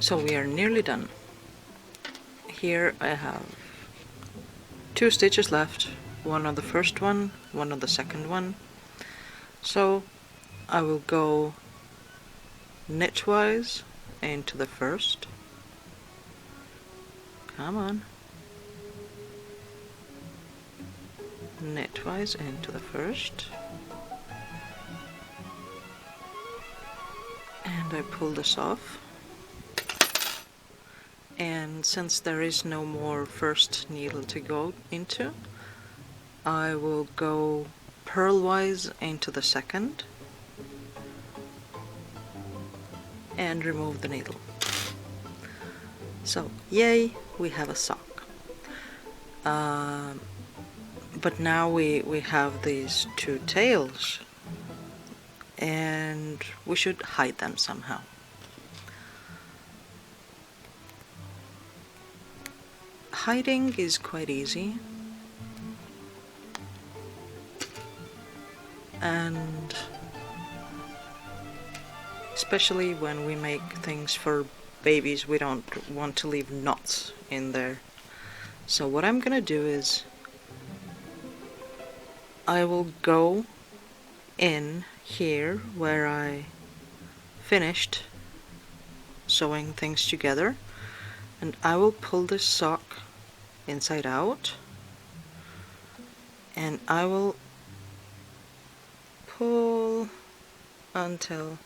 So we are nearly done. Here I have 2 stitches left, one on the first one on the second one. So I will go knitwise into the first. Come on. Knitwise into the first. And I pull this off. And since there is no more first needle to go into, I will go purlwise into the second and remove the needle. So yay, we have a sock. But now we have these 2 tails, and we should hide them somehow. Hiding is quite easy, and especially when we make things for babies, we don't want to leave knots in there. So what I'm gonna do is I will go in here where I finished sewing things together, and I will pull this sock inside out, and I will pull until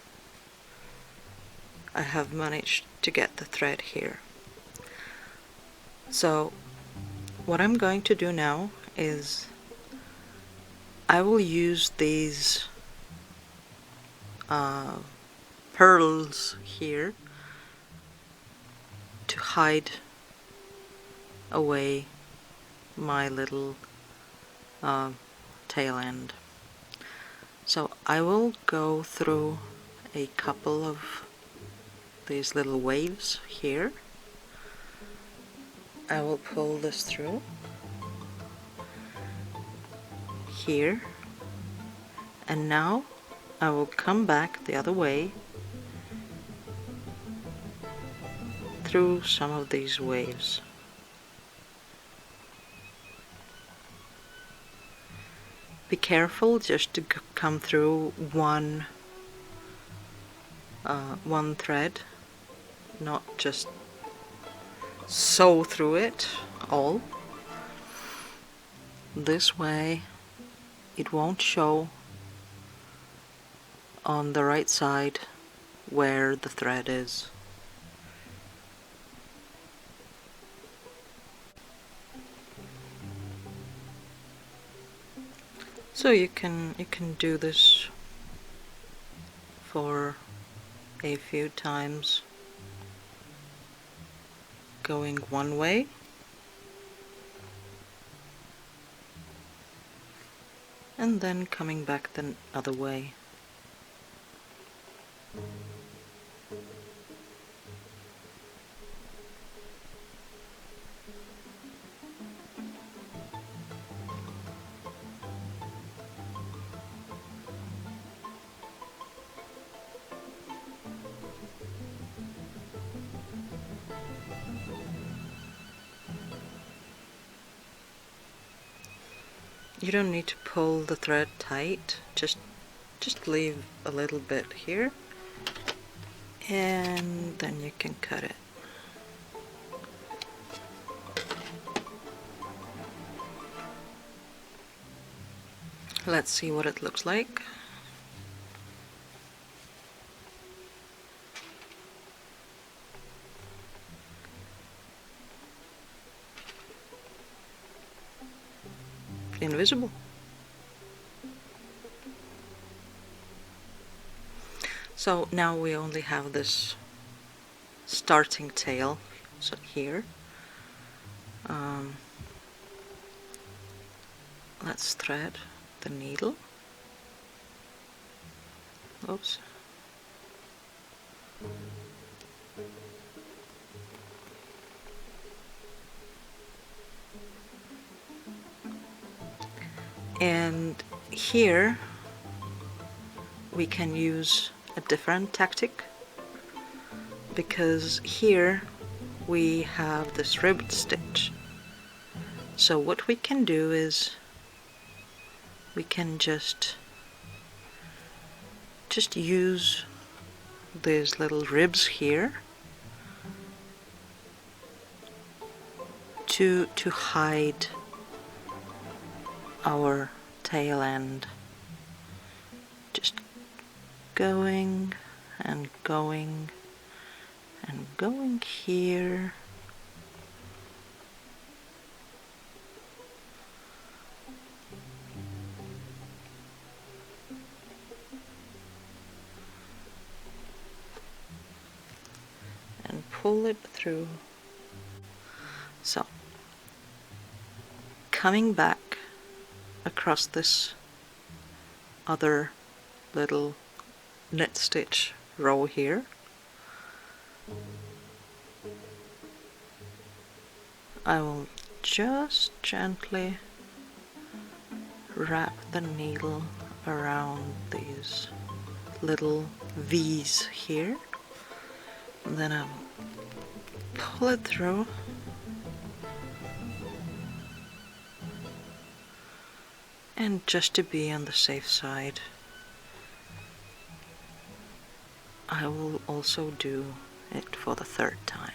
I have managed to get the thread here. So what I'm going to do now is I will use these pearls here to hide away my little tail end. So I will go through a couple of these little waves here. I will pull this through here, and now I will come back the other way through some of these waves. Be careful just to come through one thread, not just sew through it all. This way it won't show on the right side where the thread is. So you can do this for a few times, going one way and then coming back the other way. You don't need to pull the thread tight, just leave a little bit here, and then you can cut it. Let's see what it looks like. Invisible. So now we only have this starting tail, so here. Let's thread the needle. Oops. And here we can use a different tactic. because here we have this ribbed stitch. So what we can do is we can just use these little ribs here to hide our tail end. Just going and going and going here. And pull it through. So, coming back across this other little knit stitch row here, I will just gently wrap the needle around these little V's here, and then I will pull it through and just to be on the safe side, I will also do it for the third time.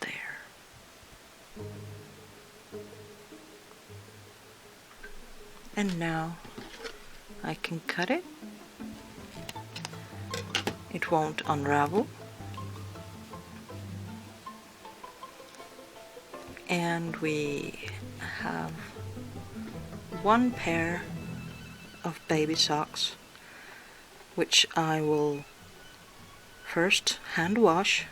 There. And now I can cut it. It won't unravel. And we have one pair of baby socks, which I will first hand wash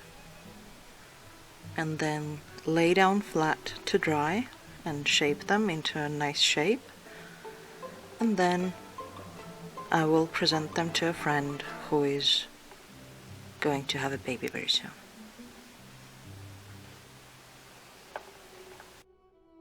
and then lay down flat to dry and shape them into a nice shape, and then I will present them to a friend who is going to have a baby very soon.